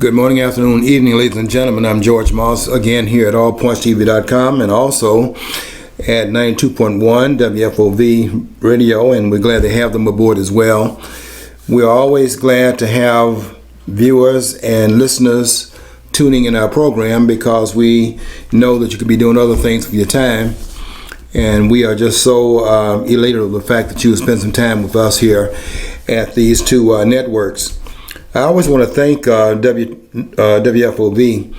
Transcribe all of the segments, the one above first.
Good morning, afternoon, evening, ladies and gentlemen. I'm George Moss, again here at allpointstv.com and also at 92.1 WFOV radio, and we're glad to have them aboard as well. We're always glad to have viewers and listeners tuning in our program because we know that you could be doing other things with your time, and we are just so elated of the fact that you would spend some time with us here at these two networks. I always want to thank WFOV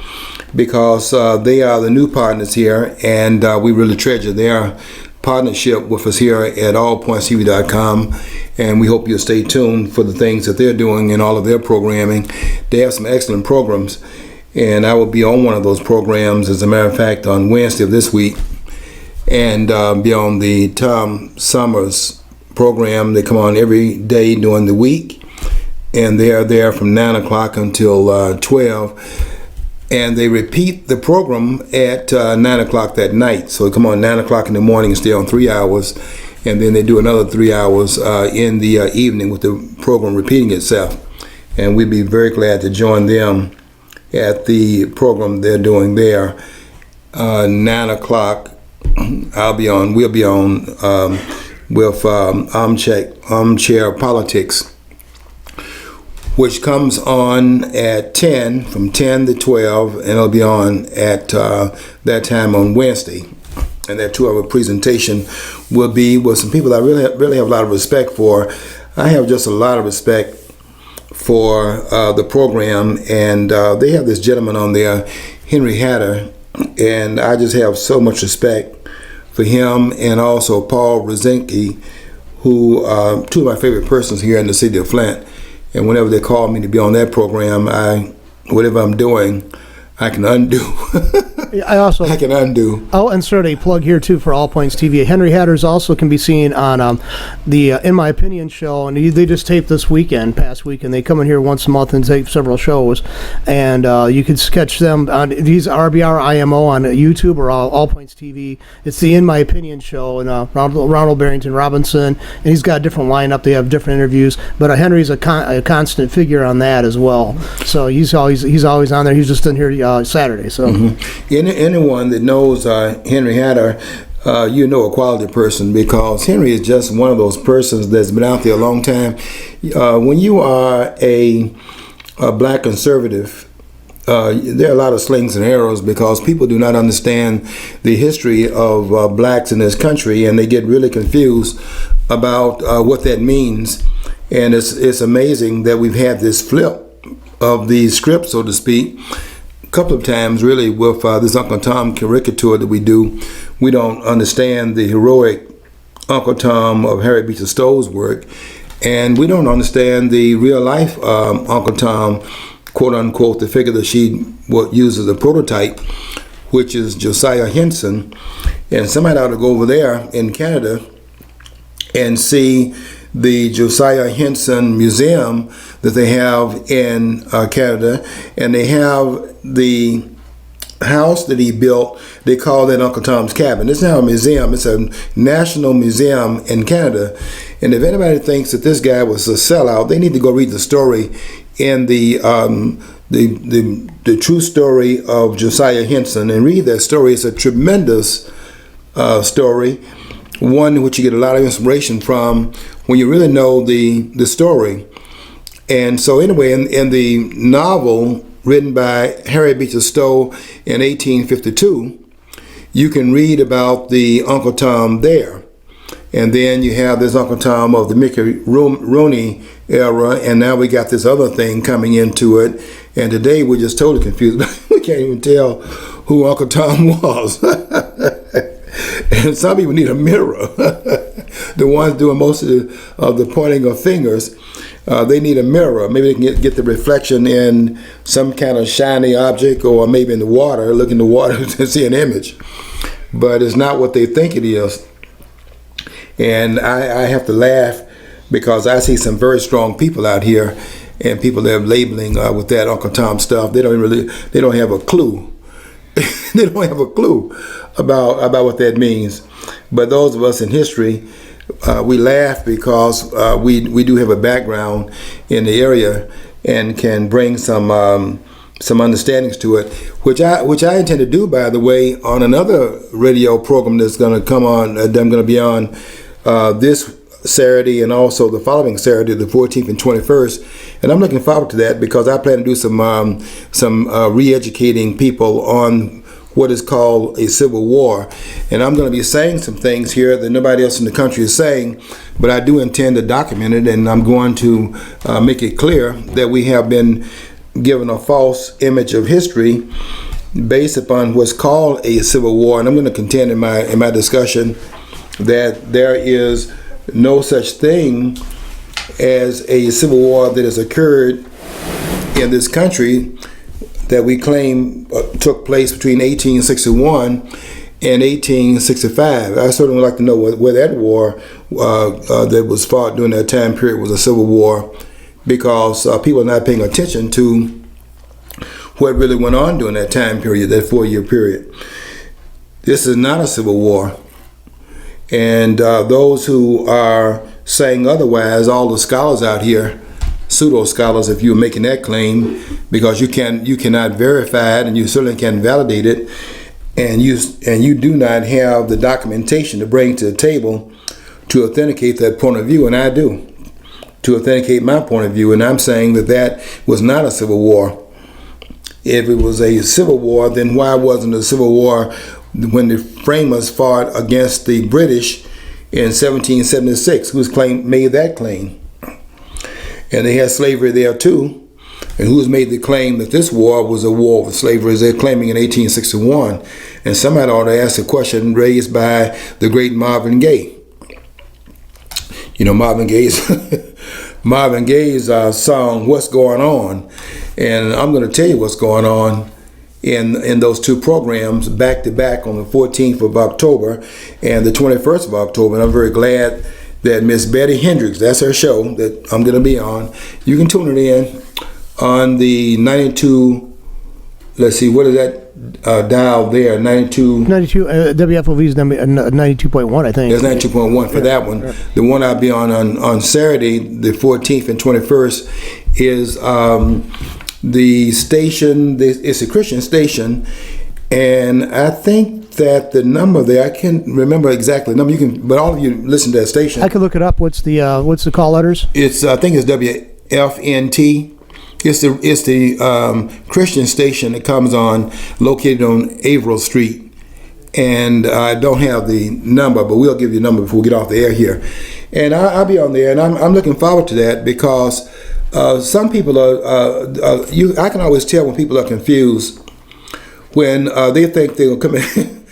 because they are the new partners here, and we really treasure their partnership with us here at allpointstv.com, and we hope you'll stay tuned for the things that they're doing in all of their programming. They have some excellent programs, and I will be on one of those programs, as a matter of fact, on Wednesday of this week, and be on the Tom Summers program. They come on every day during the week, and they are there from 9 o'clock until 12. And they repeat the program at 9 o'clock that night. So they come on 9 o'clock in the morning and stay on 3 hours. And then they do another 3 hours in the evening with the program repeating itself. And we'd be very glad to join them at the program they're doing there. 9 o'clock, we'll be on with Armchair Politics, which comes on at 10, from 10 to 12, and it'll be on at that time on Wednesday. And that 2-hour presentation will be with some people that I really have a lot of respect for. I have just a lot of respect for the program, and they have this gentleman on there, Henry Hatter, and I just have so much respect for him, and also Paul Rosinski, who two of my favorite persons here in the city of Flint. And whenever they call me to be on that program, whatever I'm doing, I can undo. I can undo. I'll insert a plug here too for All Points TV. Henry Hatters also can be seen on the In My Opinion show, and they just taped this past weekend. They come in here once a month and tape several shows, and you can catch them on these RBR IMO on YouTube or All Points TV. It's the In My Opinion show, and Ronald Barrington Robinson, and he's got a different lineup. They have different interviews, but Henry's a constant figure on that as well. So he's always on there. He's just in here Saturday. So. Mm-hmm. Anyone that knows Henry Hatter, you know a quality person, because Henry is just one of those persons that's been out there a long time. When you are a black conservative, there are a lot of slings and arrows because people do not understand the history of blacks in this country, and they get really confused about what that means. And it's amazing that we've had this flip of the script, so to speak, couple of times really with this Uncle Tom caricature that we do. We don't understand the heroic Uncle Tom of Harriet Beecher Stowe's work, and we don't understand the real life Uncle Tom, quote unquote, the figure that she would use as a prototype, which is Josiah Henson. And somebody ought to go over there in Canada and see the Josiah Henson Museum that they have in Canada, and they have the house that he built. They call that Uncle Tom's Cabin. It's now a museum. It's a national museum in Canada. And if anybody thinks that this guy was a sellout, they need to go read the story in the true story of Josiah Henson and read that story. It's a tremendous story, one which you get a lot of inspiration from when you really know the story. And so anyway, in the novel written by Harriet Beecher Stowe in 1852, you can read about the Uncle Tom there. And then you have this Uncle Tom of the Mickey Rooney era, and now we got this other thing coming into it. And today we're just totally confused. We can't even tell who Uncle Tom was. And some people need a mirror. The ones doing most of the pointing of fingers, they need a mirror. Maybe they can get the reflection in some kind of shiny object, or maybe in the water, look in the water to see an image. But it's not what they think it is. And I have to laugh because I see some very strong people out here, and people that are labeling with that Uncle Tom stuff. They don't have a clue. They don't have a clue about what that means. But those of us in history, we laugh because we do have a background in the area and can bring some some understandings to it, which I intend to do, by the way, on another radio program that's going to come on, that I'm going to be on this Saturday and also the following Saturday, the 14th and 21st. And I'm looking forward to that because I plan to do some re-educating people on what is called a civil war. And I'm going to be saying some things here that nobody else in the country is saying, but I do intend to document it, and I'm going to make it clear that we have been given a false image of history based upon what's called a civil war. And I'm going to contend in my discussion that there is no such thing as a civil war that has occurred in this country that we claim took place between 1861 and 1865. I certainly would like to know where that war that was fought during that time period was a civil war, because people are not paying attention to what really went on during that time period, that 4-year period. This is not a civil war. And those who are saying otherwise, all the scholars out here, pseudo scholars, if you're making that claim, because you cannot verify it and you certainly can't validate it, and you do not have the documentation to bring to the table to authenticate that point of view, and I do, to authenticate my point of view, and I'm saying that was not a civil war. If it was a civil war, then why wasn't a civil war when the framers fought against the British in 1776? Who's made that claim? And they had slavery there too. And who's made the claim that this war was a war with slavery, as they're claiming in 1861? And somebody ought to ask a question raised by the great Marvin Gaye. You know, Marvin Gaye's song, What's Going On? And I'm going to tell you what's going on in those two programs back to back on the 14th of October and the 21st of October. And I'm very glad that Miss Betty Hendricks, that's her show that I'm going to be on. You can tune it in on the 92, let's see, what is that dial there? 92, WFOV is 92.1, I think. There's 92.1 for that one. Right. The one I'll be on Saturday, the 14th and 21st, is the station. It's a Christian station, and I think that the number there, I can't remember exactly the number. You can, but all of you listen to that station. I can look it up. What's the call letters? It's I think it's WFNT. It's the Christian station that comes on, located on Averill Street, and I don't have the number, but we'll give you a number before we get off the air here. And I'll be on there, and I'm looking forward to that, because some people I can always tell when people are confused when they think they're gonna come in.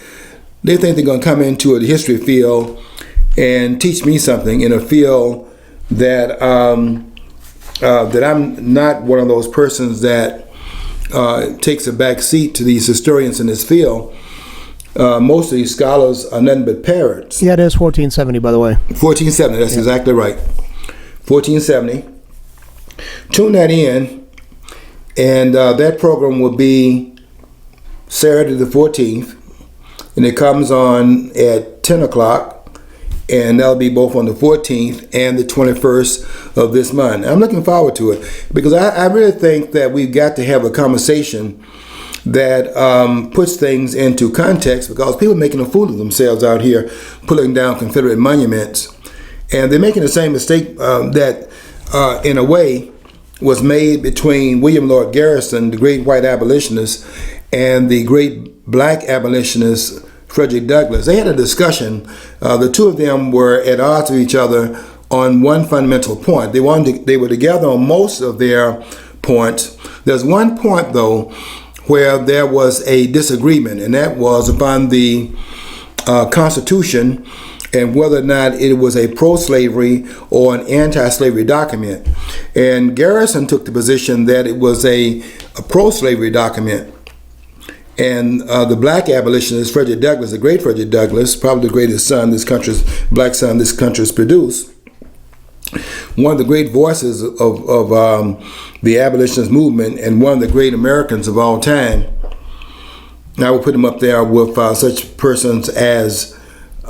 They think they're gonna come into a history field and teach me something in a field that that I'm not one of those persons that takes a back seat to these historians in this field. Most of these scholars are nothing but parrots. Yeah, it is 1470, by the way. 1470, that's exactly right. 1470. Tune that in, and that program will be Saturday the 14th, and it comes on at 10 o'clock, and that'll be both on the 14th and the 21st of this month. I'm looking forward to it, because I really think that we've got to have a conversation that puts things into context, because people are making a fool of themselves out here pulling down Confederate monuments, and they're making the same mistake that in a way was made between William Lloyd Garrison, the great white abolitionist, and the great black abolitionist Frederick Douglass. They had a discussion. The two of them were at odds with each other on one fundamental point. They were together on most of their points. There's one point, though, where there was a disagreement, and that was upon the Constitution and whether or not it was a pro-slavery or an anti-slavery document. And Garrison took the position that it was a pro-slavery document. And the black abolitionist, Frederick Douglass, the great Frederick Douglass, probably the greatest black son this country's produced, one of the great voices of the abolitionist movement, and one of the great Americans of all time. I would put him up there with such persons as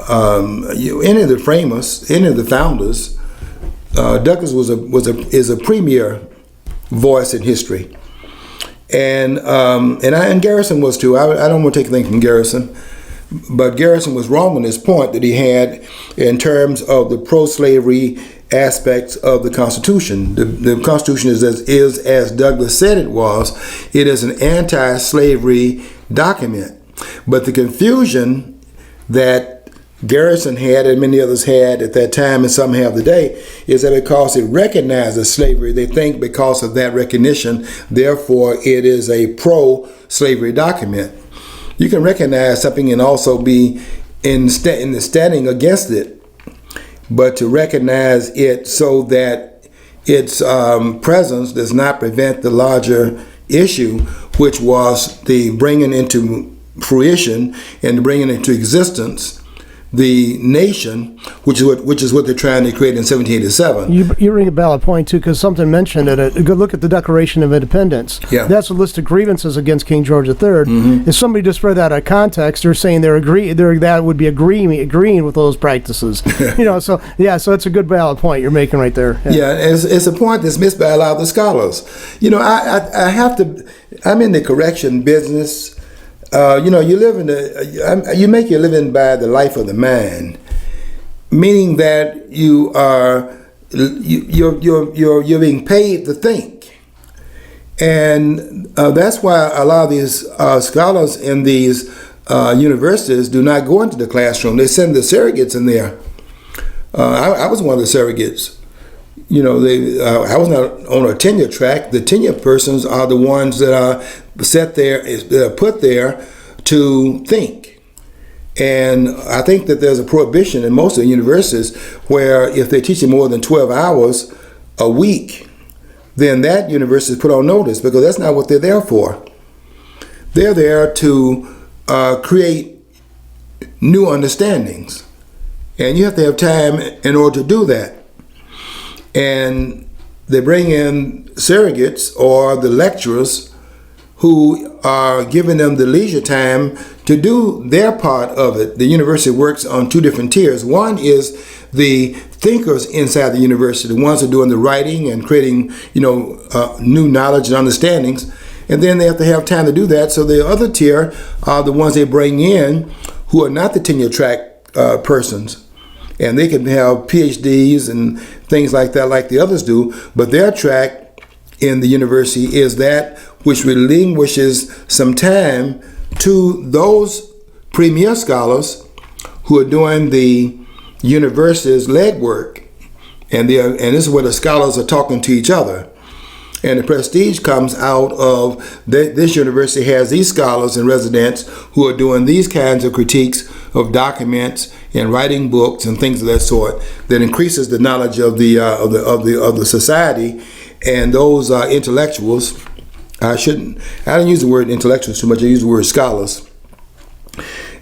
any of the framers, any of the founders. Douglass is a premier voice in history. And Garrison was too. I don't want to take anything from Garrison, but Garrison was wrong on this point that he had in terms of the pro-slavery aspects of the Constitution. The Constitution is as Douglas said it was. It is an anti-slavery document. But the confusion that Garrison had and many others had at that time, and some have today, is that because it recognizes slavery, they think because of that recognition, therefore it is a pro-slavery document. You can recognize something and also be in the standing against it, but to recognize it so that its presence does not prevent the larger issue, which was the bringing into fruition and bringing into existence the nation, which is what they're trying to create in 1787. You ring a valid point too, because something mentioned it. A good look at the Declaration of Independence. Yeah. That's a list of grievances against King George III. Mm-hmm. If somebody just read that out of context, they're saying that would be agreeing with those practices. So it's a good valid point you're making right there. Yeah, it's a point that's missed by a lot of the scholars. I'm in the correction business. You make your living by the life of the man, meaning that you're being paid to think, and that's why a lot of these scholars in these universities do not go into the classroom. They send the surrogates in there. I was one of the surrogates. I was not on a tenure track. The tenure persons are the ones that are put there to think. And I think that there's a prohibition in most of the universities where if they're teaching more than 12 hours a week, then that university is put on notice, because that's not what they're there for. They're there to create new understandings. And you have to have time in order to do that. And they bring in surrogates or the lecturers who are giving them the leisure time to do their part of it. The university works on two different tiers. One is the thinkers inside the university, the ones who are doing the writing and creating, new knowledge and understandings. And then they have to have time to do that. So the other tier are the ones they bring in who are not the tenure track persons. And they can have PhDs and things like that, like the others do. But their track in the university is that which relinquishes some time to those premier scholars who are doing the university's legwork. And this is where the scholars are talking to each other. And the prestige comes out of this university has these scholars and residents who are doing these kinds of critiques of documents and writing books and things of that sort that increases the knowledge of the society. And those intellectuals, I don't use the word intellectuals too much, I use the word scholars.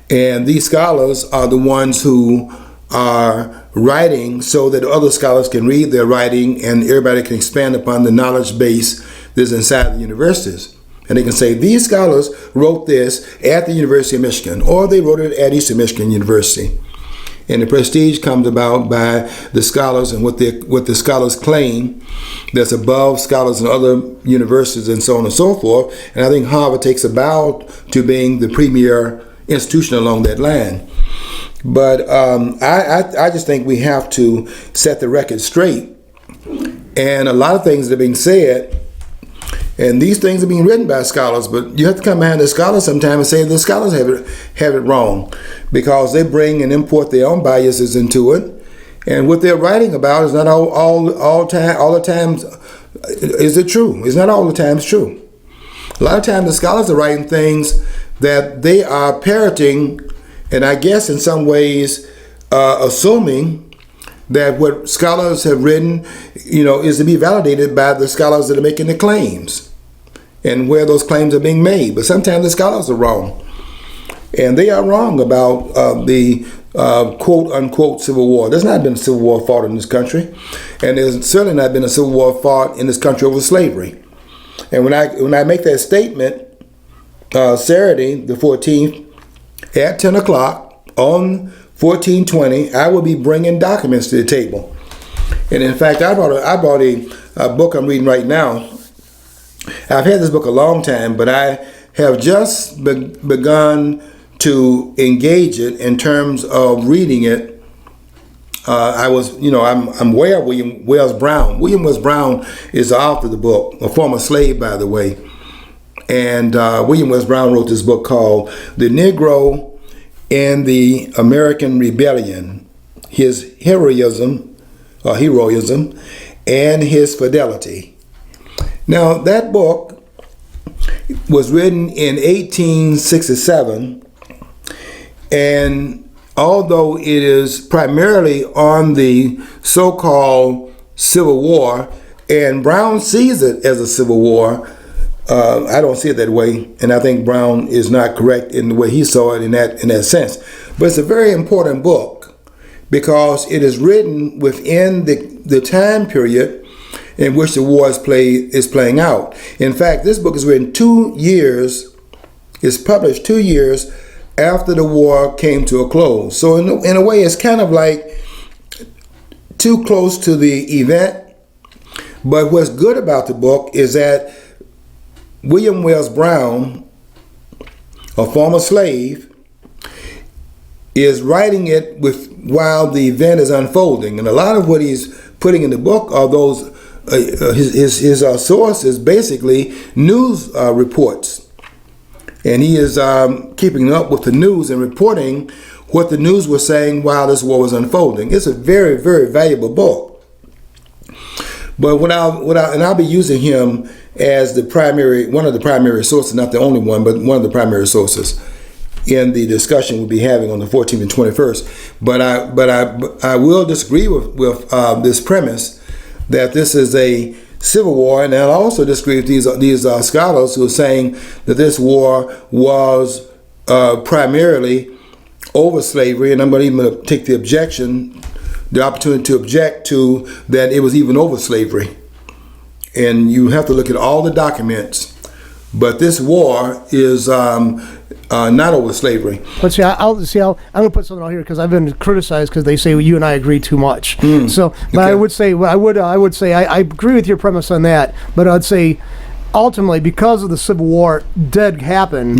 And these scholars are the ones who are writing so that other scholars can read their writing and everybody can expand upon the knowledge base that's inside the universities. And they can say, these scholars wrote this at the University of Michigan, or they wrote it at Eastern Michigan University. And the prestige comes about by the scholars and what the scholars claim that's above scholars in other universities and so on and so forth. And I think Harvard takes a bow to being the premier institution along that line. But I just think we have to set the record straight. And a lot of things that are being said, and these things are being written by scholars, but you have to come behind the scholars sometimes and say the scholars have it wrong, because they bring and import their own biases into it. And what they're writing about is not all the times is it true. It's not all the times true. A lot of times the scholars are writing things that they are parroting, and I guess in some ways assuming that what scholars have written, is to be validated by the scholars that are making the claims and where those claims are being made. But sometimes the scholars are wrong. And they are wrong about the quote-unquote Civil War. There's not been a Civil War fought in this country. And there's certainly not been a Civil War fought in this country over slavery. And when I make that statement, Saturday, the 14th, at 10 o'clock on 1420, I will be bringing documents to the table. And in fact, I brought a book I'm reading right now. I've had this book a long time, but I have just begun to engage it in terms of reading it. I'm aware of William Wells Brown. William Wells Brown is the author of the book, a former slave, by the way. And William Wells Brown wrote this book called The Negro and the American Rebellion, His Heroism, and His Fidelity. Now, that book was written in 1867, and although it is primarily on the so-called Civil War, and Brown sees it as a Civil War, I don't see it that way, and I think Brown is not correct in the way he saw it in that sense. But it's a very important book because it is written within the time period in which the war is playing out. In fact, this book is written 2 years, it's published 2 years after the war came to a close. So in a way, it's kind of like too close to the event. But what's good about the book is that William Wells Brown, a former slave, is writing it while the event is unfolding. And a lot of what he's putting in the book are those his sources, basically news reports. And he is keeping up with the news and reporting what the news was saying while this war was unfolding. It's a very, very valuable book. But I'll be using him as one of the primary sources, not the only one, but one of the primary sources in the discussion we'll be having on the 14th and 21st. But I will disagree with this premise that this is a civil war, and I'll also disagree with these scholars who are saying that this war was primarily over slavery, and I'm going to even take the opportunity to object to that it was even over slavery. And you have to look at all the documents, but this war is not over slavery. But see, I'm going to put something out here because I've been criticized because they say you and I agree too much. So, but okay. I would say I agree with your premise on that. But I'd say ultimately, because of the Civil War did happen,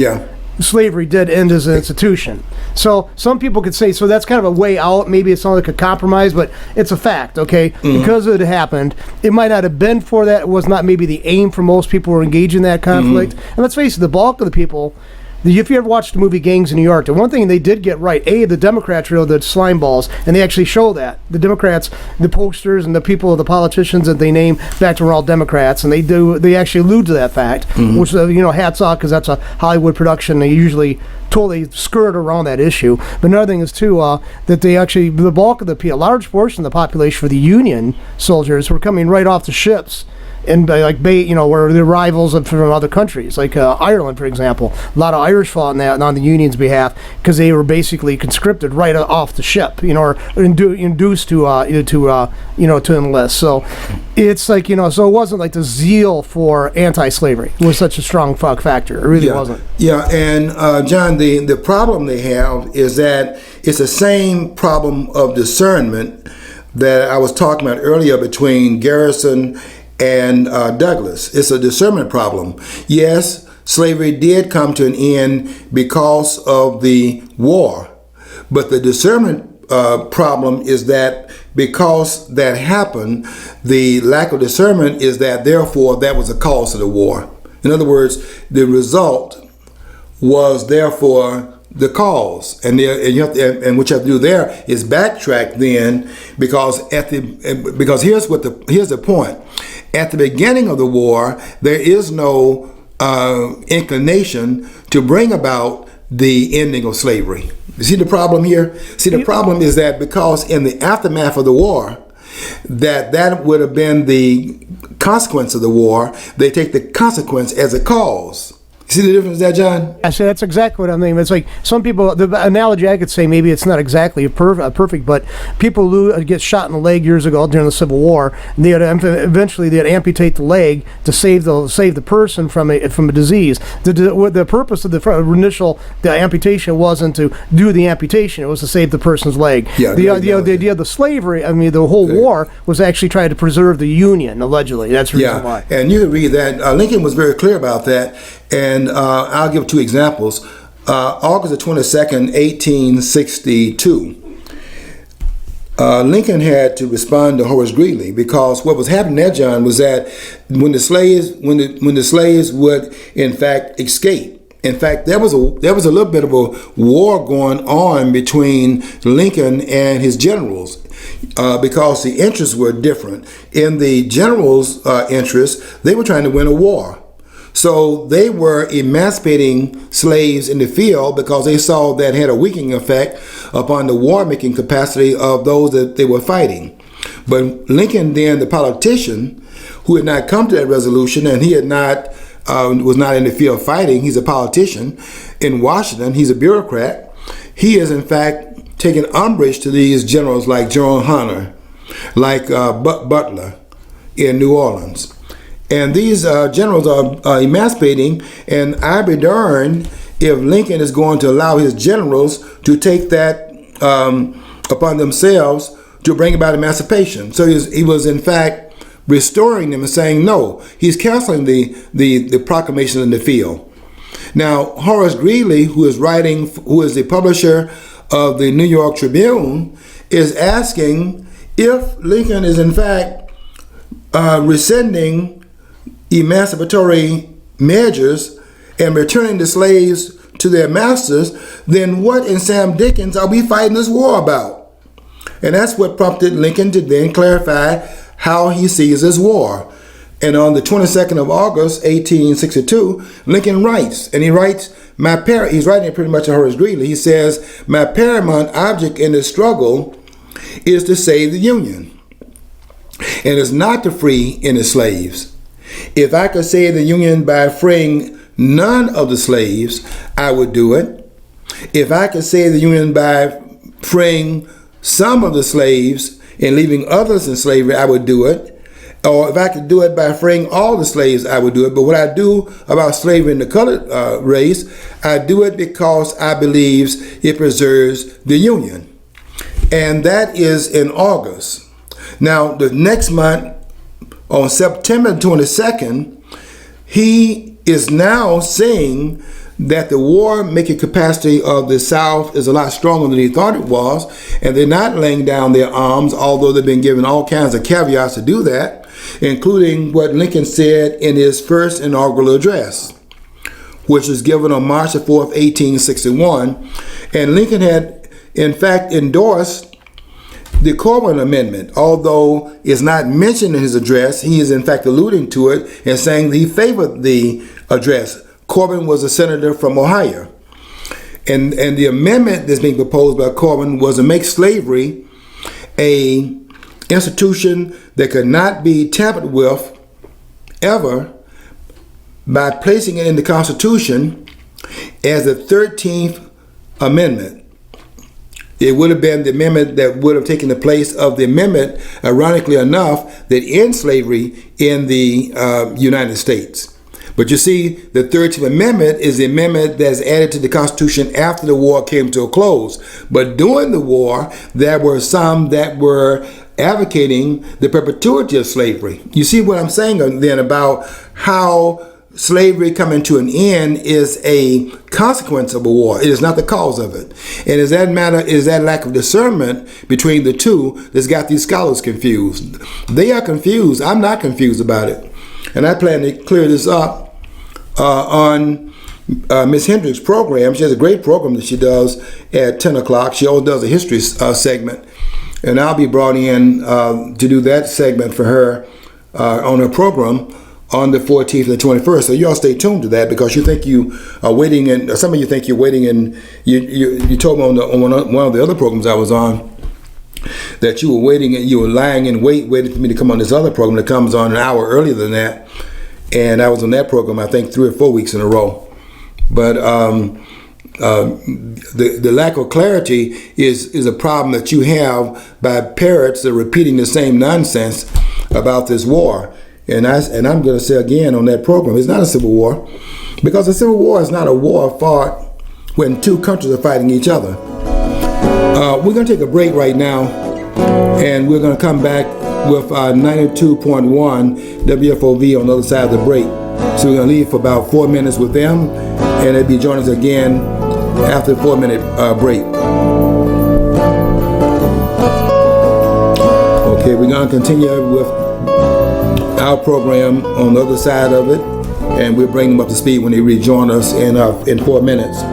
slavery did end as an institution. So some people could say, so that's kind of a way out. Maybe it's not like a compromise, but it's a fact, okay? Because it happened, it might not have been for that. It was not maybe the aim for most people who were engaged in that conflict. And let's face it, the bulk of the people, if you ever watched the movie Gangs in New York, the one thing they did get right, the Democrats were the slime balls, and they actually show that. The Democrats, the posters and the people, the politicians that they name back to were all Democrats, and they actually allude to that fact, which, hats off, because that's a Hollywood production. They usually totally skirt around that issue. But another thing is, too, that they actually, the bulk of a large portion of the population for the Union soldiers were coming right off the ships. And where the rivals from other countries, like Ireland, for example, a lot of Irish fought on the Union's behalf because they were basically conscripted right off the ship, or induced to enlist. So it's like so it wasn't like the zeal for anti-slavery was such a strong factor. It really wasn't. Yeah, and John, the problem they have is that it's the same problem of discernment that I was talking about earlier between Garrison and Douglas. It's a discernment problem. Yes, slavery did come to an end because of the war, but the discernment problem is that because that happened, the lack of discernment is that therefore that was a cause of the war. In other words, the result was therefore the cause, and what you have to do there is backtrack then, because here's the point. At the beginning of the war, there is no inclination to bring about the ending of slavery. You see the problem here? See, the problem is that because in the aftermath of the war, that would have been the consequence of the war. They take the consequence as a cause. See the difference there, John? I say that's exactly what I mean. It's like some people. The analogy I could say, maybe it's not exactly perfect, but people who get shot in the leg years ago during the Civil War, and eventually they'd amputate the leg to save the person from a disease. The purpose of the amputation wasn't to do the amputation; it was to save the person's leg. Yeah, the idea of the slavery. I mean, the whole war was actually trying to preserve the Union. Allegedly, that's the reason why. And you can read that. Lincoln was very clear about that. And I'll give 2 examples. August the 22nd, 1862, Lincoln had to respond to Horace Greeley, because what was happening there, John, was that when the slaves would in fact escape. In fact, there was a little bit of a war going on between Lincoln and his generals, because the interests were different. In the generals' interests, they were trying to win a war. So they were emancipating slaves in the field because they saw that had a weakening effect upon the war-making capacity of those that they were fighting. But Lincoln, then the politician, who had not come to that resolution, and he had not was not in the field fighting, he's a politician in Washington, he's a bureaucrat. He is in fact taking umbrage to these generals like General Hunter, like Butler in New Orleans. And these generals are emancipating, and I'd be darned if Lincoln is going to allow his generals to take that upon themselves to bring about emancipation. So he was in fact restoring them and saying no. He's canceling the proclamation in the field. Now, Horace Greeley, who is the publisher of the New York Tribune, is asking if Lincoln is in fact rescinding emancipatory measures and returning the slaves to their masters, then what in Sam Dickens are we fighting this war about? And that's what prompted Lincoln to then clarify how he sees this war. And on the 22nd of August, 1862, Lincoln writes, and he's writing it pretty much to Horace Greeley. He says, "My paramount object in this struggle is to save the Union, and is not to free any slaves. If I could save the Union by freeing none of the slaves, I would do it. If I could save the Union by freeing some of the slaves and leaving others in slavery, I would do it. Or if I could do it by freeing all the slaves, I would do it. But what I do about slavery in the colored race, I do it because I believe it preserves the Union." And that is in August. Now, the next month, on September 22nd, he is now saying that the war-making capacity of the South is a lot stronger than he thought it was, and they're not laying down their arms, although they've been given all kinds of caveats to do that, including what Lincoln said in his first inaugural address, which was given on March 4th, 1861. And Lincoln had, in fact, endorsed the Corbin Amendment, although it's not mentioned in his address. He is in fact alluding to it and saying that he favored the address. Corbin was a senator from Ohio. And the amendment that's being proposed by Corbin was to make slavery a institution that could not be tampered with ever by placing it in the Constitution as the 13th Amendment. It would have been the amendment that would have taken the place of the amendment, ironically enough, that ends slavery in the United States. But you see, the 13th Amendment is the amendment that's added to the Constitution after the war came to a close. But during the war, there were some that were advocating the perpetuity of slavery. You see what I'm saying then about how slavery coming to an end is a consequence of a war. It is not the cause of it. And is that lack of discernment between the two that's got these scholars confused. They are confused. I'm not confused about it. And I plan to clear this up on Ms. Hendricks' program. She has a great program that she does at 10 o'clock. She always does a history segment. And I'll be brought in to do that segment for her on her program on the 14th and the 21st. So you all stay tuned to that, because you think you are waiting, and some of you think you're waiting, and you told me on one of the other programs I was on that you were waiting and you were lying in waiting for me to come on this other program that comes on an hour earlier than that. And I was on that program, I think, 3 or 4 weeks in a row. but the lack of clarity is a problem that you have by parrots that are repeating the same nonsense about this war. And I'm going to say again on that program, it's not a civil war, because a civil war is not a war fought when two countries are fighting each other. We're going to take a break right now, and we're going to come back with 92.1 WFOV on the other side of the break. So we're going to leave for about 4 minutes with them, and they'll be joining us again after the 4-minute break. Okay, we're going to continue with our program on the other side of it, and we'll bring them up to speed when they rejoin us in 4 minutes.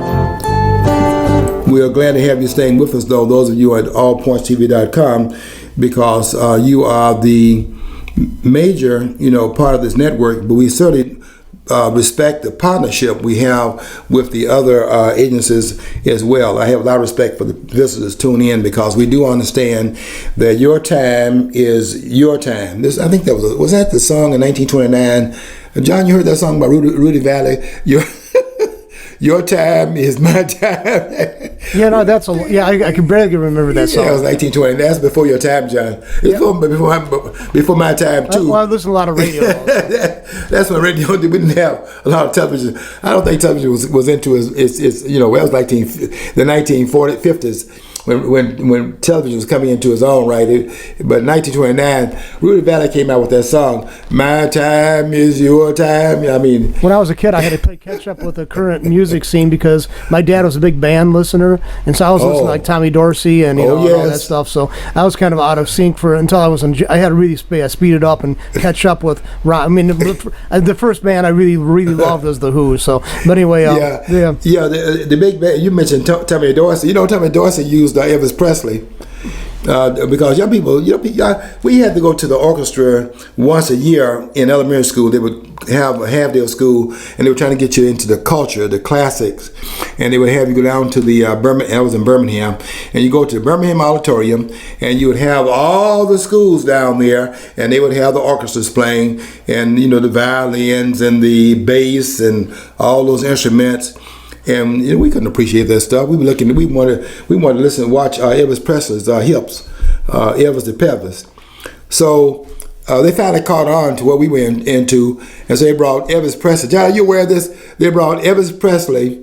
We are glad to have you staying with us, though, those of you at allpointstv.com, because you are the major, part of this network, but we certainly respect the partnership we have with the other agencies as well. I have a lot of respect for the visitors tuning in, because we do understand that your time is your time. I think that was that the song in 1929? John, you heard that song by Rudy Valley? Your time is my time. Yeah, no, I can barely remember that song. Yeah, it was 1920. That's before your time, John. It's before my time, too. Well, I listened to a lot of radio. That's when radio, we didn't have a lot of television. I don't think television was into it was like the 1950s. When television was coming into its own right. But in 1929, Rudy Valley came out with that song, My Time is Your Time. I mean, when I was a kid, I had to play catch up with the current music scene, because my dad was a big band listener, and so I was listening to like Tommy Dorsey and and all that stuff. So I was kind of out of sync until I had to really speed it up and catch up with rock. I mean, the first band I really loved was the Who. So, but anyway, the big band you mentioned, Tommy Dorsey. Tommy Dorsey used Elvis Presley, because young people, we had to go to the orchestra once a year in elementary school. They would have a half-day of school, and they were trying to get you into the culture, the classics, and they would have you go down to the Birmingham. I was in Birmingham, and you go to the Birmingham Auditorium, and you would have all the schools down there, and they would have the orchestras playing, and the violins and the bass and all those instruments. And we couldn't appreciate that stuff. We wanted to listen and watch Elvis Presley's hips, Elvis the Pelvis. So they finally caught on to what we went into, and so they brought Elvis Presley. John, are you aware of this? They brought Elvis Presley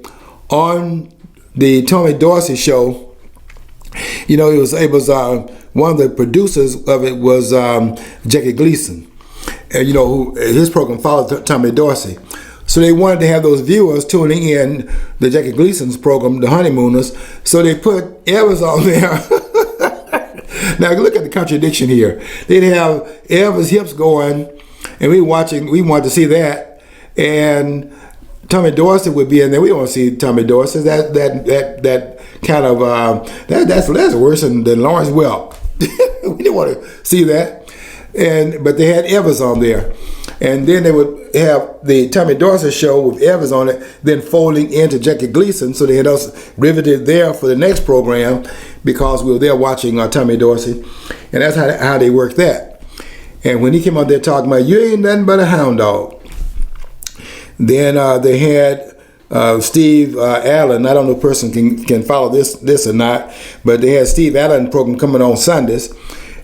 on the Tommy Dorsey show. It was one of the producers of it was Jackie Gleason, and who his program followed Tommy Dorsey. So they wanted to have those viewers tuning in the Jackie Gleason's program, The Honeymooners. So they put Elvis on there. Now look at the contradiction here. They'd have Elvis hips going, and we wanted to see that, and Tommy Dorsey would be in there. We don't want to see Tommy Dorsey. That kind of that's worse than Lawrence Welk. We didn't want to see that, but they had Elvis on there. And then they would have the Tommy Dorsey show with Elvis on it, then folding into Jackie Gleason. So they had us riveted there for the next program, because we were there watching Tommy Dorsey. And that's how they worked that. And when he came out there talking about, you ain't nothing but a hound dog. Then they had Steve Allen. I don't know if a person can follow this or not, but they had Steve Allen program coming on Sundays.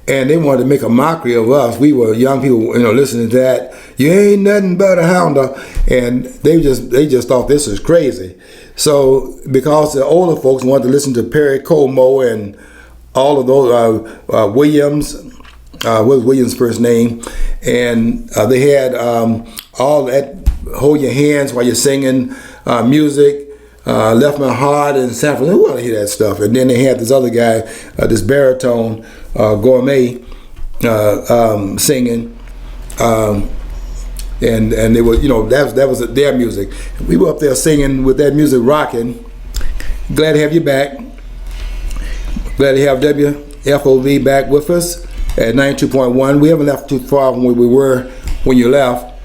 And they wanted to make a mockery of us. We were young people, listening to that. You ain't nothing but a hound dog. And they just thought this was crazy. So because the older folks wanted to listen to Perry Como and all of those, Williams, what was Williams' first name? And they had all that, hold your hands while you're singing, music, Left My Heart in San Francisco. Who want to hear that stuff? And then they had this other guy, this baritone, Gourmet, singing, and they were, that was their music. We were up there singing with that music, rocking. Glad to have you back. Glad to have WFOV back with us at 92.1. We haven't left too far from where we were when you left,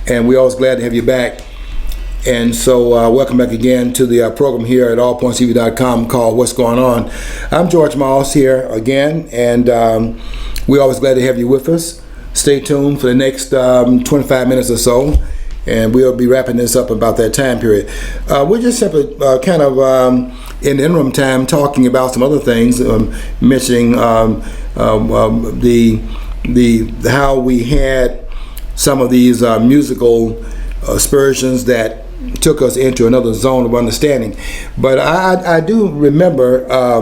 and we're always glad to have you back. And so welcome back again to the program here at allpointstv.com called What's Going On. I'm George Moss here again, and we're always glad to have you with us. Stay tuned for the next 25 minutes or so, and we'll be wrapping this up about that time period. We're just simply kind of in the interim time talking about some other things, mentioning the how we had some of these musical aspersions that took us into another zone of understanding. But I do remember, I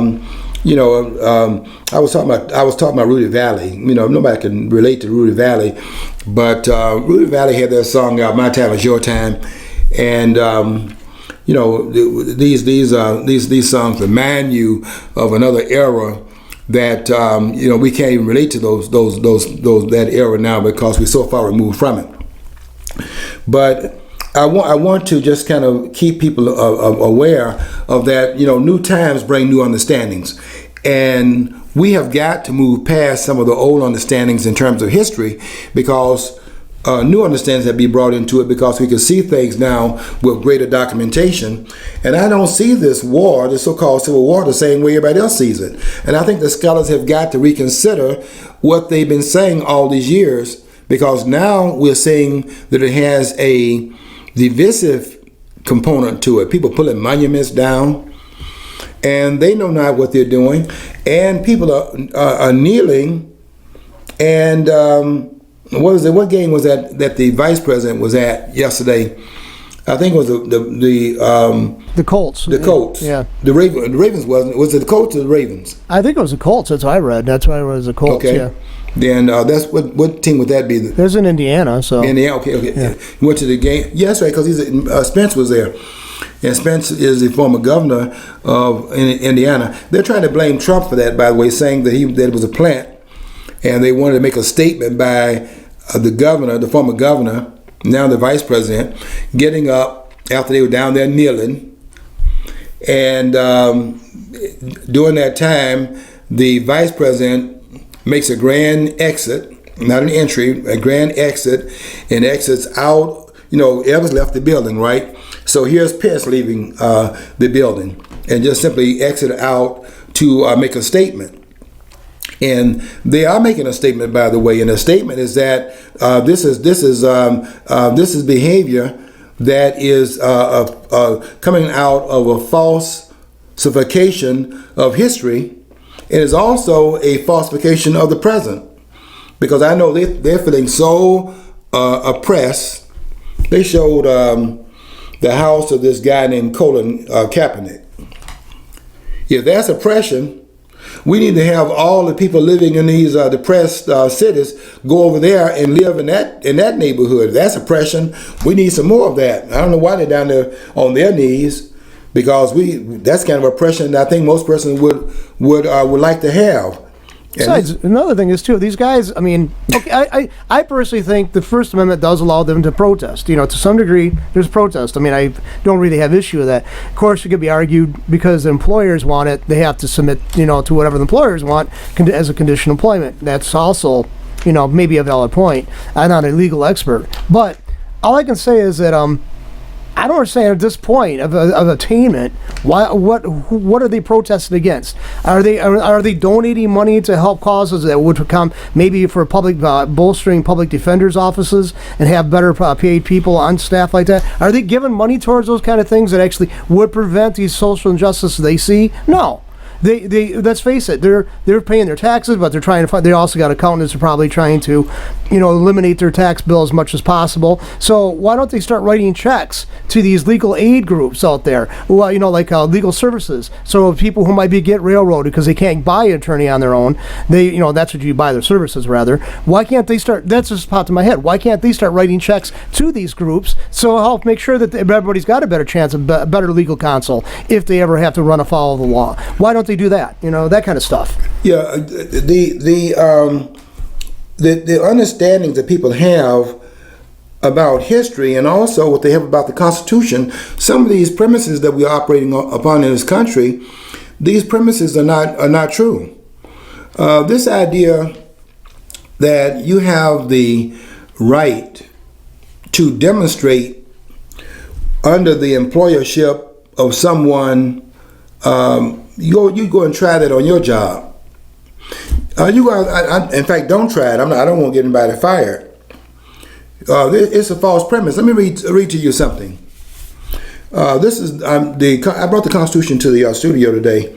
was talking about Rudy Valley. Nobody can relate to Rudy Valley, but Rudy Valley had their song out, "My Time Is Your Time," and these songs remind you of another era that we can't even relate to that era now because we're so far removed from it. But I want to just kind of keep people aware of that. New times bring new understandings, and we have got to move past some of the old understandings in terms of history, because new understandings have been brought into it, because we can see things now with greater documentation. And I don't see this war, the so-called Civil War, the same way everybody else sees it. And I think the scholars have got to reconsider what they've been saying all these years, because now we're seeing that it has a divisive component to it. People pulling monuments down, and they know not what they're doing, and people are kneeling. And what game was that the vice president was at yesterday? I think it was the Colts. The Colts. Yeah. The Ravens wasn't. Was it the Colts or the Ravens? I think it was the Colts. That's what I read. That's why it was the Colts. Okay. Yeah. Then that's what team would that be? There's in Indiana. So. Indiana. Okay. Yeah. He went to the game. Yeah, that's right. Because Spence was there, and Spence is the former governor of Indiana. They're trying to blame Trump for that, by the way, saying that it was a plant, and they wanted to make a statement by the governor, the former governor, now the vice president, getting up after they were down there kneeling, and during that time, the vice president makes a grand exit, not an entry, a grand exit, and exits out. Evans left the building, right? So here's Pence leaving the building, and just simply exit out to make a statement. And they are making a statement, by the way, and the statement is that this is behavior that is coming out of a falsification of history, and is also a falsification of the present, because I know they're feeling so oppressed. They showed the house of this guy named Colin Kaepernick. If that's oppression, we need to have all the people living in these depressed cities go over there and live in that neighborhood. That's oppression. We need some more of that. I don't know why they're down there on their knees, because that's kind of oppression that I think most persons would like to have. Besides, another thing is too, these guys, I mean, okay, I personally think the First Amendment does allow them to protest. To some degree, there's protest. I mean, I don't really have issue with that. Of course, it could be argued because the employers want it, they have to submit, to whatever the employers want as a condition of employment. That's also, maybe a valid point. I'm not a legal expert, but all I can say is that I don't understand at this point of attainment. What are they protesting against? Are they donating money to help causes that would come maybe for public bolstering public defenders' offices and have better paid people on staff like that? Are they giving money towards those kind of things that actually would prevent these social injustices they see? No. They let's face it, they're paying their taxes, but they're trying to find. They also got accountants who are probably trying to, eliminate their tax bill as much as possible. So why don't they start writing checks to these legal aid groups out there? Well, like legal services. So people who might be get railroaded because they can't buy an attorney on their own, they that's what you buy their services rather. Why can't they start? That's just popped in my head. Why can't they start writing checks to these groups so help make sure that everybody's got a better chance of better legal counsel if they ever have to run afoul of the law? Why don't they do that? That kind of stuff. Yeah, the understandings that people have about history and also what they have about the Constitution, some of these premises that we're operating upon in this country, these premises are not true. This idea that you have the right to demonstrate under the employership of someone, you go and try that on your job. In fact, don't try it. I don't want to get anybody fired. It's a false premise. Let me read to you something. This is I brought the Constitution to the studio today,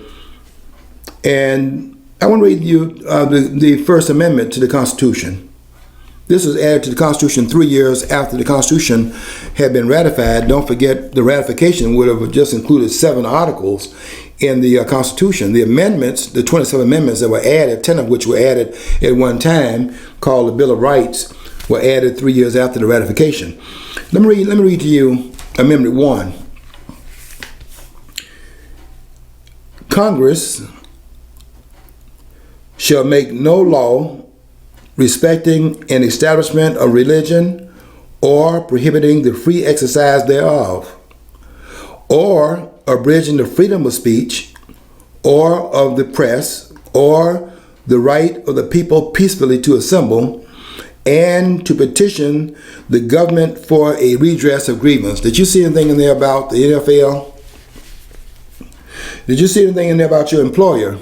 and I want to read you the First Amendment to the Constitution. This was added to the Constitution 3 years after the Constitution had been ratified. Don't forget, the ratification would have just included 7 articles in the Constitution. The amendments, the 27 amendments that were added, 10 of which were added at one time, called the Bill of Rights, were added 3 years after the ratification. Let me read to you Amendment 1. Congress shall make no law respecting an establishment of religion or prohibiting the free exercise thereof, or abridging the freedom of speech or of the press, or the right of the people peacefully to assemble and to petition the government for a redress of grievance. Did you see anything in there about the NFL? Did you see anything in there about your employer?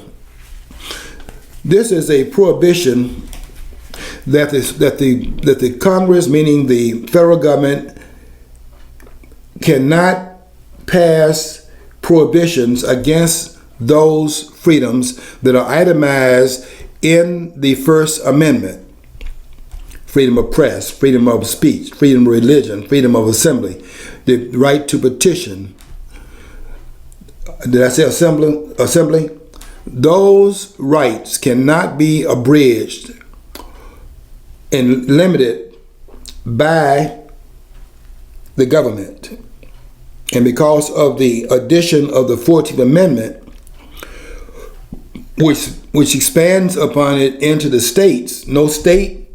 This is a prohibition that the Congress, meaning the federal government, cannot pass prohibitions against those freedoms that are itemized in the First Amendment. Freedom of press, freedom of speech, freedom of religion, freedom of assembly, the right to petition. Did I say assembly? Those rights cannot be abridged and limited by the government. And because of the addition of the 14th Amendment, which expands upon it into the states, no state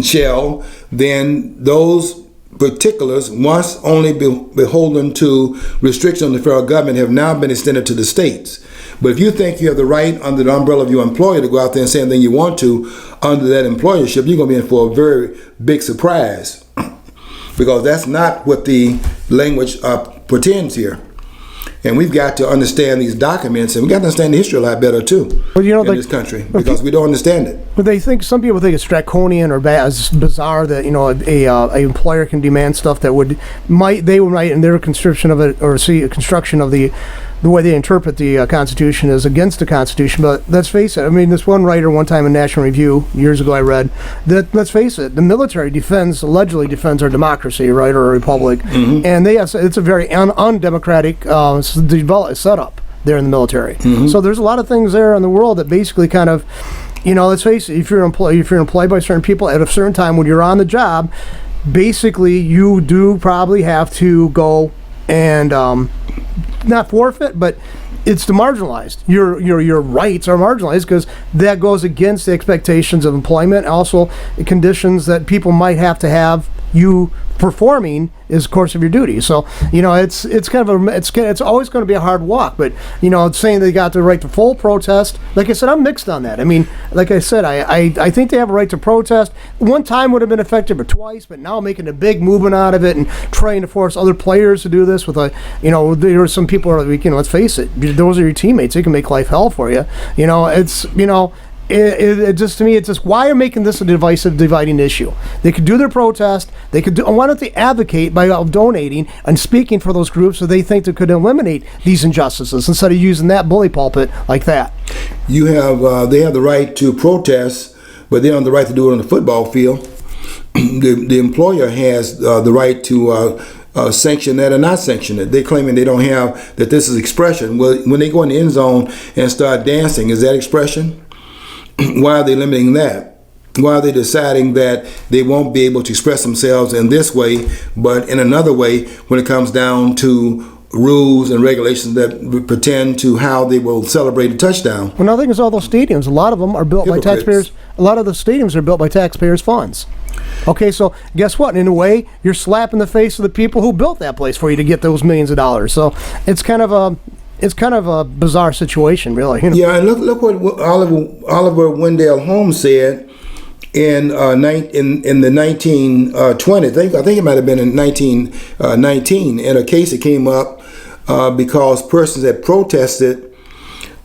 shall then those particulars, once only beholden to restrictions on the federal government, have now been extended to the states. But if you think you have the right under the umbrella of your employer to go out there and say anything you want to under that employership, you're going to be in for a very big surprise, because that's not what the language pretends here. And we've got to understand these documents, and we've got to understand the history a lot better too, in this country, because we don't understand it. But some people think it's draconian or bizarre that a employer can demand stuff that might in their construction of it, or see a construction of the way they interpret the Constitution is against the Constitution. But let's face it. I mean, this one writer one time in National Review years ago I read that, let's face it, the military allegedly defends our democracy, right, or a republic, and it's a very undemocratic setup there in the military. So there's a lot of things there in the world that basically kind of, let's face it, if you're employed by certain people at a certain time when you're on the job, basically you do probably have to go and not forfeit, but it's demarginalized. Your rights are marginalized because that goes against the expectations of employment. Also, the conditions that people might have to have you performing is course of your duty. So it's kind of it's always going to be a hard walk. But saying they got the right to full protest, like I said, I'm mixed on that. I mean, like I said, I think they have a right to protest. One time would have been effective, or twice, but now making a big movement out of it and trying to force other players to do this with there are some people let's face it, those are your teammates. They can make life hell for you. It just, to me, it's just, why are making this a divisive, dividing issue? They could do their protest. They could do. Why don't they advocate by donating and speaking for those groups so they think they could eliminate these injustices instead of using that bully pulpit like that? They have the right to protest, but they don't have the right to do it on the football field. The employer has the right to sanction that or not sanction it. They're claiming they don't have that. This is expression. Well, when they go in the end zone and start dancing, is that expression? Why are they limiting that? Why are they deciding that they won't be able to express themselves in this way, but in another way when it comes down to rules and regulations that pretend to how they will celebrate a touchdown? Well, another thing is all those stadiums. A lot of them are built by taxpayers. A lot of the stadiums are built by taxpayers' funds. Okay, so guess what? In a way, you're slapping the face of the people who built that place for you to get those millions of dollars. So it's kind of a bizarre situation, really. Yeah, and look what Oliver Wendell Holmes said in the 1920s. I think it might have been in 1919 in a case that came up because persons had protested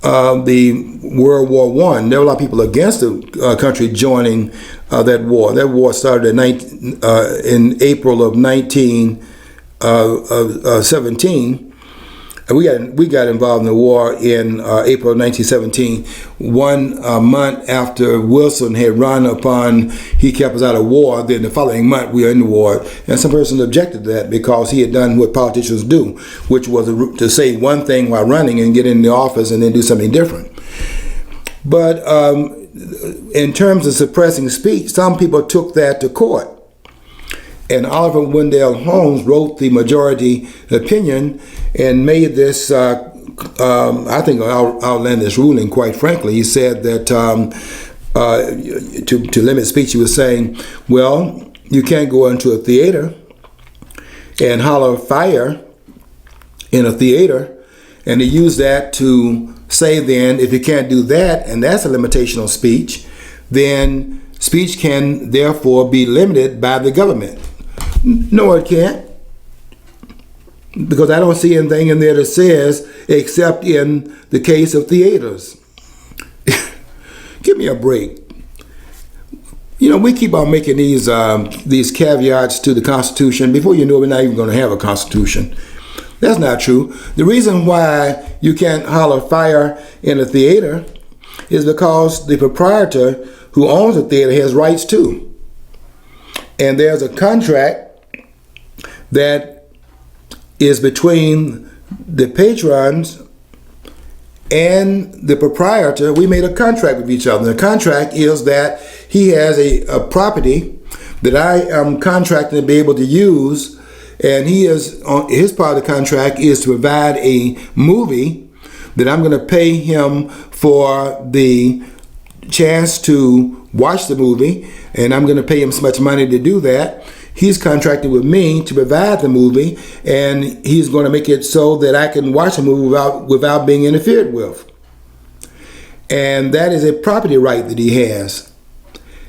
the World War One. There were a lot of people against the country joining that war. That war started in April of 1917. We got involved in the war in April of 1917, 1 month after Wilson had run upon, he kept us out of war. Then the following month we were in the war, and some persons objected to that because he had done what politicians do, which was to say one thing while running and get in the office and then do something different. But in terms of suppressing speech, some people took that to court. And Oliver Wendell Holmes wrote the majority opinion and made this, I think, outlandish ruling, quite frankly. He said that to limit speech, he was saying, well, you can't go into a theater and holler fire in a theater. And he used that to say then, if you can't do that, and that's a limitation on speech, then speech can therefore be limited by the government. No, it can't. Because I don't see anything in there that says, except in the case of theaters. Give me a break. You know, we keep on making these caveats to the Constitution. Before you know it, we're not even going to have a Constitution. That's not true. The reason why you can't holler fire in a theater is because the proprietor who owns the theater has rights too. And there's a contract that is between the patrons and the proprietor. We made a contract with each other. The contract is that he has a property that I am contracting to be able to use, and he is on his part of the contract is to provide a movie that I'm going to pay him for the chance to watch the movie, and I'm going to pay him so much money to do that. He's contracted with me to provide the movie, and he's going to make it so that I can watch the movie without being interfered with. And that is a property right that he has.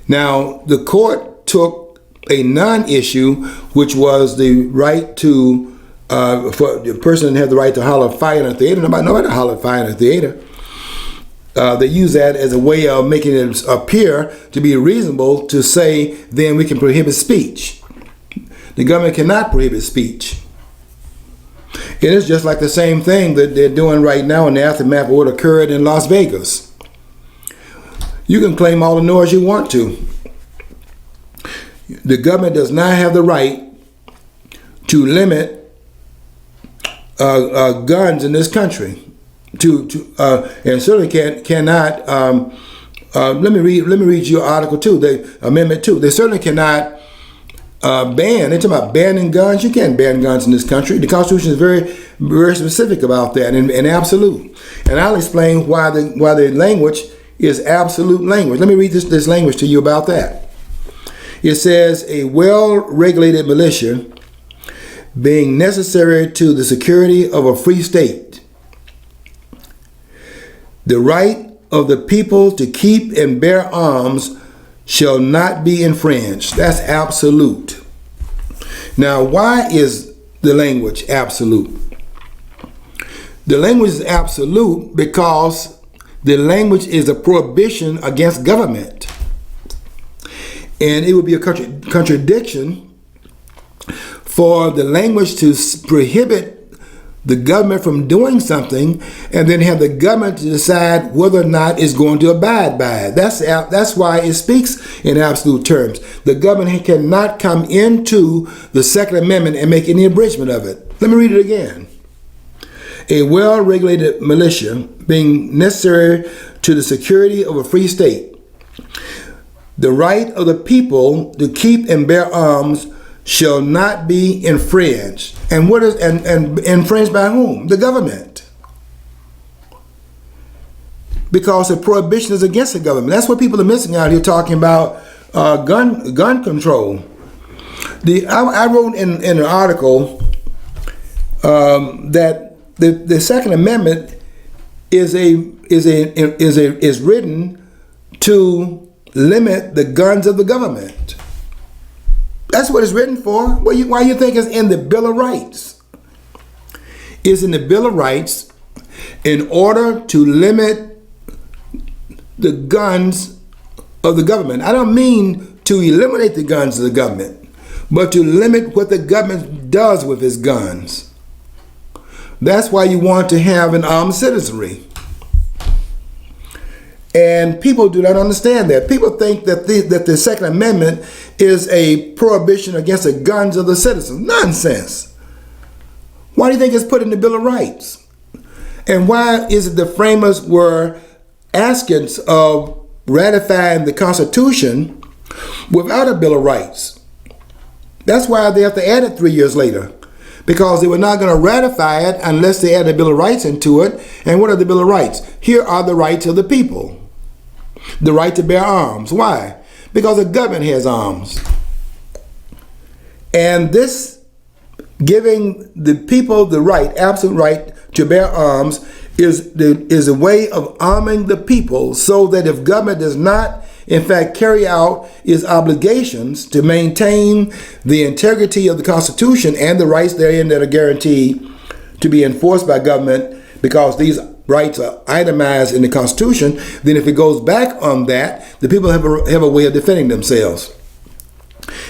Now, the court took a non-issue, which was the right to, for the person that had the right to holler fire in a theater. Nobody holler fire in a theater. They use that as a way of making it appear to be reasonable to say, then we can prohibit speech. The government cannot prohibit speech. It is just like the same thing that they're doing right now in the aftermath of what occurred in Las Vegas. You can claim all the noise you want to. The government does not have the right to limit guns in this country. And certainly cannot. Let me read you Article 2, Amendment 2. They certainly cannot ban. They're talking about banning guns. You can't ban guns in this country. The Constitution is very, very specific about that and absolute. And I'll explain why the language is absolute language. Let me read this language to you about that. It says, a well-regulated militia being necessary to the security of a free state, the right of the people to keep and bear arms shall not be infringed. That's absolute. Now, why is the language absolute? The language is absolute because the language is a prohibition against government. And it would be a contradiction for the language to prohibit the government from doing something and then have the government to decide whether or not it's going to abide by it. That's why it speaks in absolute terms. The government cannot come into the Second Amendment and make any abridgment of it. Let me read it again. A well-regulated militia being necessary to the security of a free state, the right of the people to keep and bear arms shall not be infringed. And what is and infringed by whom? The government. Because the prohibition is against the government. That's what people are missing out here talking about gun control. I wrote in an article that the Second Amendment is written to limit the guns of the government. That's what it's written for. Why you think it's in the Bill of Rights? It's in the Bill of Rights in order to limit the guns of the government. I don't mean to eliminate the guns of the government, but to limit what the government does with its guns. That's why you want to have an armed citizenry. And people do not understand that. People think that the Second Amendment is a prohibition against the guns of the citizens. Nonsense. Why do you think it's put in the Bill of Rights? And why is it the framers were asking of ratifying the Constitution without a Bill of Rights? That's why they have to add it 3 years later, because they were not going to ratify it unless they add a Bill of Rights into it. And what are the Bill of Rights? Here are the rights of the people. The right to bear arms. Why? Because the government has arms. And this giving the people the right, absolute right to bear arms is a way of arming the people so that if government does not in fact carry out its obligations to maintain the integrity of the Constitution and the rights therein that are guaranteed to be enforced by government, because these rights are itemized in the Constitution, then if it goes back on that, the people have a way of defending themselves.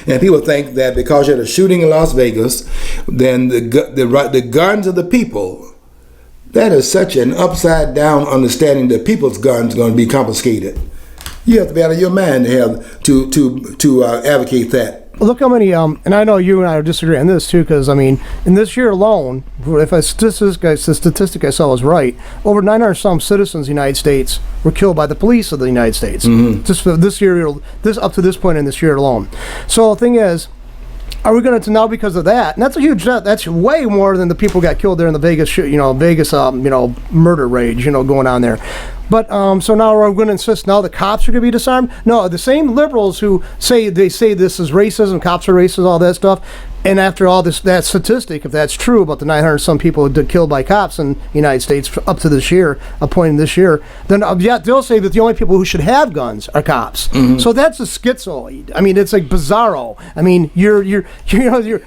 And people think that because you had a shooting in Las Vegas, then the guns of the people, that is such an upside down understanding that people's guns are going to be confiscated. You have to be out of your mind to advocate that. Look how many, and I know you and I disagree on this too, because I mean, in this year alone, if the statistic I saw was right, over 900 some citizens in the United States were killed by the police of the United States. Mm-hmm. Just for this year, up to this point in this year alone. So the thing is, are we going to now, because of that? And that's way more than the people got killed there in the Vegas murder rage, going on there. But so now we're going to insist now the cops are going to be disarmed? No, the same liberals who say this is racism, cops are racist, all that stuff. And after all that statistic, if that's true about the 900 some people killed by cops in the United States up to this year, appointed this year, then they'll say that the only people who should have guns are cops. Mm-hmm. So that's a schizoid. I mean, it's like bizarro. I mean, you're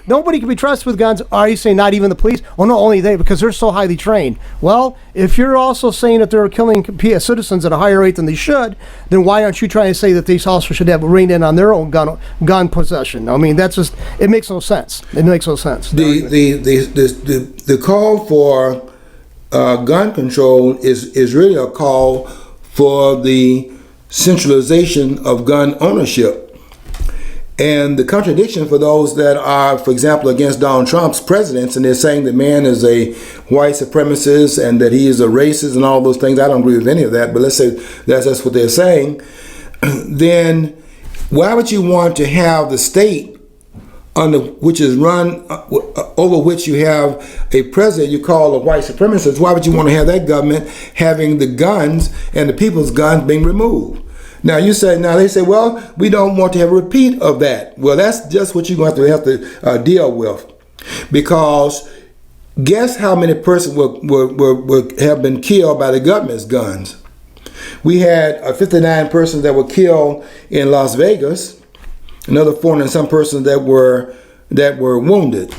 nobody can be trusted with guns. Are you saying not even the police? Oh no, only they, because they're so highly trained. Well, if you're also saying that they're killing citizens at a higher rate than they should, then why aren't you trying to say that they also should have rein in on their own gun possession? I mean, it makes no sense. It makes no sense. The call for gun control is really a call for the centralization of gun ownership. And the contradiction for those that are, for example, against Donald Trump's presidency, and they're saying the man is a white supremacist and that he is a racist and all those things. I don't agree with any of that, but let's say that's what they're saying. Then why would you want to have the state which is run over which you have a president you call a white supremacist? Why would you want to have that government having the guns and the people's guns being removed? Now they say, well, we don't want to have a repeat of that. Well, that's just what you're going to have to deal with, because guess how many persons will have been killed by the government's guns? We had 59 persons that were killed in Las Vegas. Another 400 and some persons that were wounded.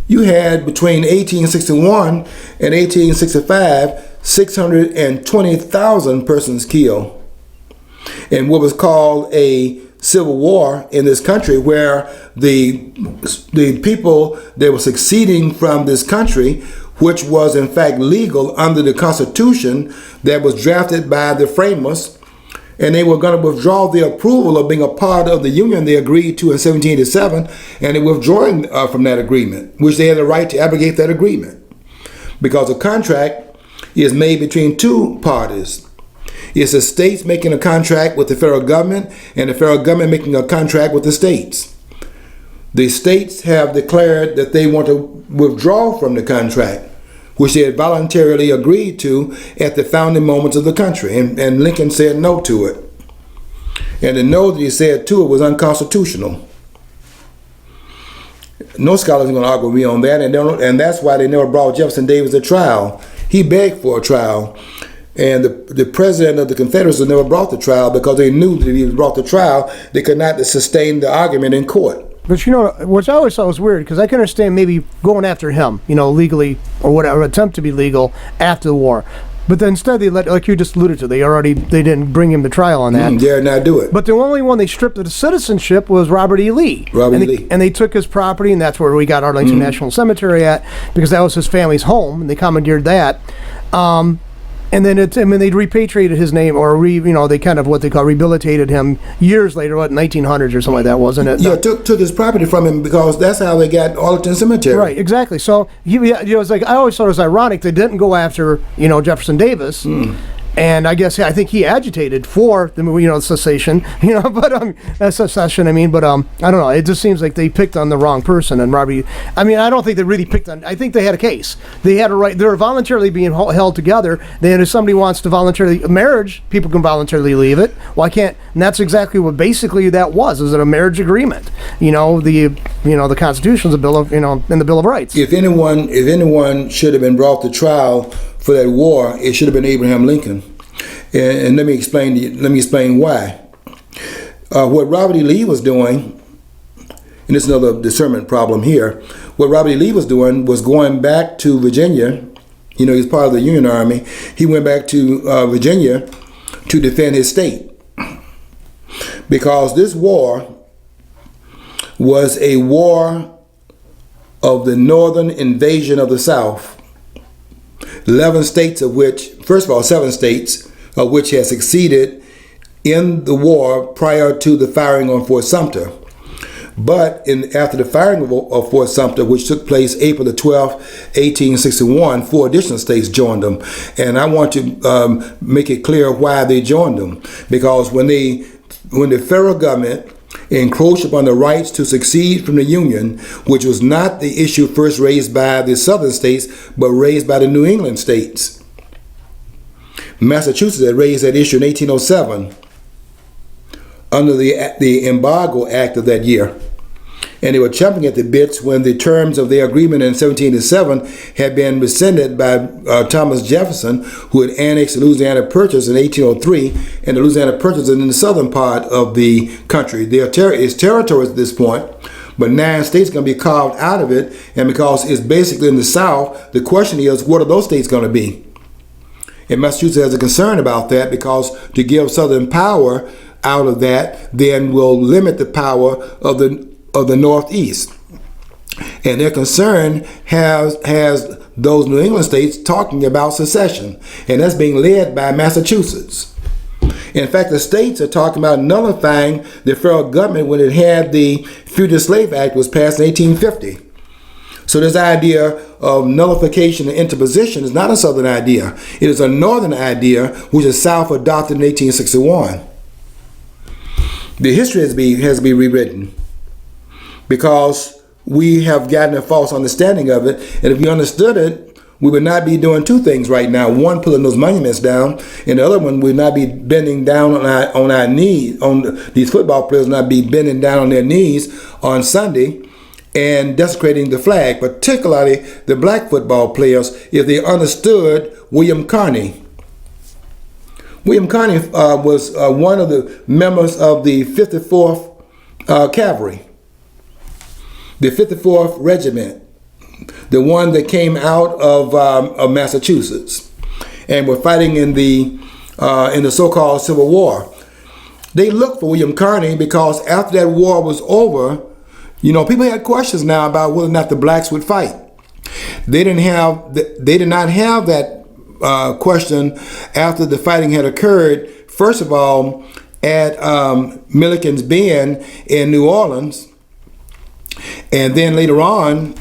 You had between 1861 and 1865 620,000 persons killed in what was called a civil war in this country, where the people that were succeeding from this country, which was in fact legal under the Constitution that was drafted by the framers, and they were going to withdraw the approval of being a part of the union they agreed to in 1787, and they were withdrawing from that agreement, which they had the right to abrogate that agreement, because a contract is made between two parties. It's the states making a contract with the federal government, and the federal government making a contract with the states. The states have declared that they want to withdraw from the contract, which they had voluntarily agreed to at the founding moments of the country. And Lincoln said no to it. And the no that he said to it was unconstitutional. No scholars are going to argue with me on that, and that's why they never brought Jefferson Davis to trial. He begged for a trial, and the president of the Confederacy never brought the trial, because they knew that if he was brought to trial, they could not sustain the argument in court. But which I always thought was weird, because I can understand maybe going after him, legally or whatever, attempt to be legal after the war. But then instead they let, like you just alluded to, they didn't bring him to trial on that. Dare not do it. But the only one they stripped of the citizenship was Robert E. Lee. And they took his property, and that's where we got Arlington National Cemetery at, because that was his family's home, and they commandeered that. And then they repatriated his name, or they kind of what they call rehabilitated him years later, 1900s or something like that, wasn't it? Yeah, took his property from him, because that's how they got Arlington Cemetery. Right, exactly. So it's like, I always thought it was ironic they didn't go after Jefferson Davis. And I think he agitated for the cessation, secession. But I don't know. It just seems like they picked on the wrong person. And Robbie, I don't think they really picked on. I think they had a case. They had a right. They were voluntarily being held together. Then if somebody wants to marriage, people can voluntarily leave it. Why can't? And that's exactly what basically that was. Is it a marriage agreement? The Constitution's a bill of in the Bill of Rights. If anyone should have been brought to trial for that war, it should have been Abraham Lincoln. And let me explain why. What Robert E. Lee was doing, and this is another discernment problem here. What Robert E. Lee was doing was going back to Virginia. He's part of the Union Army. He went back to Virginia to defend his state, because this war was a war of the northern invasion of the South. 11 states of which, first of all, 7 states of which had succeeded in the war prior to the firing on Fort Sumter. But after the firing of Fort Sumter, which took place April the 12th, 1861, 4 additional states joined them. And I want to make it clear why they joined them. Because when the federal government encroached upon the rights to secede from the Union, which was not the issue first raised by the southern states, but raised by the New England states. Massachusetts had raised that issue in 1807 under the Embargo Act of that year. And they were chomping at the bits when the terms of their agreement in 1787 had been rescinded by Thomas Jefferson, who had annexed the Louisiana Purchase in 1803, and the Louisiana Purchase is in the southern part of the country. It's territory at this point, but 9 states are going to be carved out of it, and because it's basically in the South, the question is, what are those states going to be? And Massachusetts has a concern about that, because to give Southern power out of that then will limit the power of the Northeast. And their concern has those New England states talking about secession, and that's being led by Massachusetts. In fact, the states are talking about nullifying the federal government when it had the Fugitive Slave Act was passed in 1850. So this idea of nullification and interposition is not a Southern idea. It is a Northern idea, which the South adopted in 1861. The history has to be rewritten, because we have gotten a false understanding of it. And if we understood it, we would not be doing 2 things right now. One, pulling those monuments down, and the other one would not be bending down on our knees. These football players would not be bending down on their knees on Sunday and desecrating the flag, particularly the black football players, if they understood William Carney. William Carney was one of the members of the 54th Cavalry, the 54th Regiment, the one that came out of Massachusetts and were fighting in the so-called Civil War. They looked for William Carney because after that war was over, people had questions now about whether or not the blacks would fight. They did not have that question after the fighting had occurred. First of all, at Milliken's Bend in New Orleans, and then later on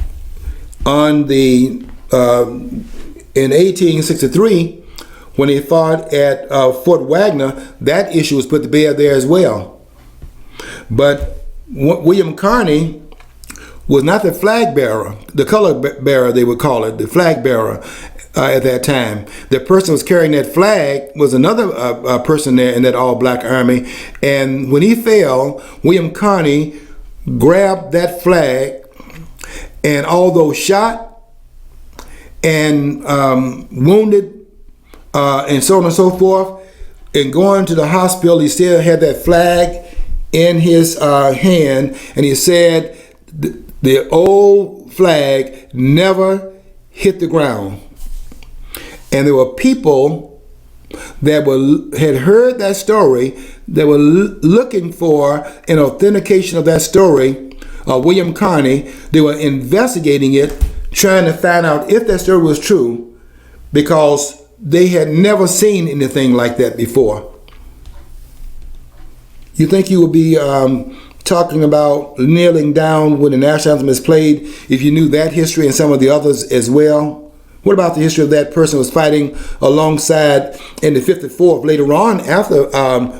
in 1863, when they fought at Fort Wagner, that issue was put to bed there as well. But William Carney was not the flag bearer, the color bearer they would call it, the flag bearer at that time. The person who was carrying that flag was another person there in that all-black army. And when he fell, William Carney grabbed that flag, and although shot and wounded and so on and so forth, and going to the hospital, he still had that flag in his hand, and he said the old flag never hit the ground. And there were people that had heard that story, that were looking for an authentication of that story. William Carney, they were investigating it, trying to find out if that story was true, because they had never seen anything like that before. You think you would be talking about kneeling down when the national anthem is played if you knew that history and some of the others as well? What about the history of that person who was fighting alongside in the 54th later on after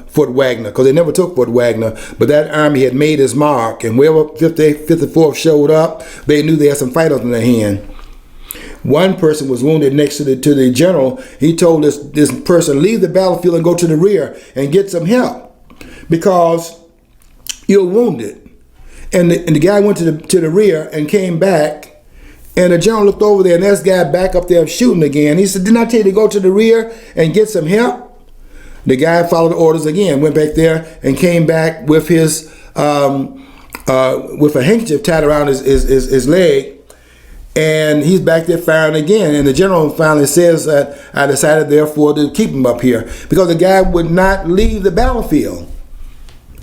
Fort Wagner, because they never took Fort Wagner, but that army had made its mark, and wherever 54th showed up, they knew they had some fighters in their hand. One person was wounded next to the general. He told this person, leave the battlefield and go to the rear and get some help, because you're wounded. And the guy went to the rear and came back. And the general looked over there, and this guy back up there shooting again. He said, didn't I tell you to go to the rear and get some help? The guy followed the orders again, went back there and came back with his with a handkerchief tied around his leg. And he's back there firing again. And the general finally says that I decided, therefore, to keep him up here, because the guy would not leave the battlefield.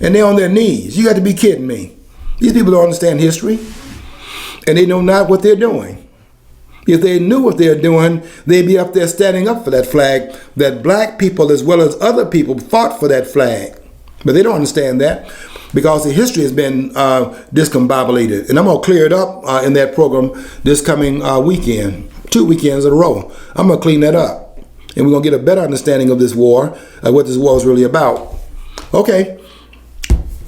And they're on their knees. You got to be kidding me. These people don't understand history. And they know not what they're doing. If they knew what they're doing, they'd be up there standing up for that flag, that black people as well as other people fought for that flag. But they don't understand that, because the history has been discombobulated. And I'm going to clear it up in that program this coming weekend, 2 weekends in a row. I'm going to clean that up. And we're going to get a better understanding of this war, what this war is really about. Okay.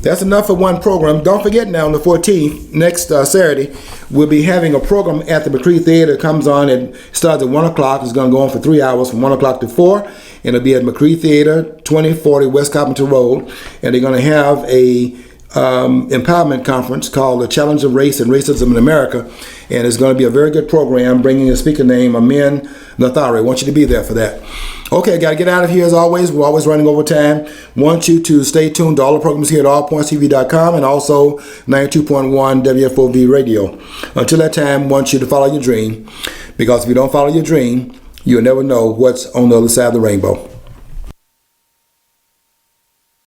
That's enough for one program. Don't forget now, on the 14th, next Saturday, we'll be having a program at the McCree Theater. It comes on and starts at 1 o'clock. It's going to go on for 3 hours from 1 o'clock to 4. And it'll be at McCree Theater, 2040 West Carpenter Road. And they're going to have a empowerment conference called The Challenge of Race and Racism in America. And it's going to be a very good program, bringing a speaker named Amin Nathari. I want you to be there for that. Okay, got to get out of here as always. We're always running over time. Want you to stay tuned to all the programs here at allpointstv.com and also 92.1 WFOV radio. Until that time, want you to follow your dream, because if you don't follow your dream, you'll never know what's on the other side of the rainbow.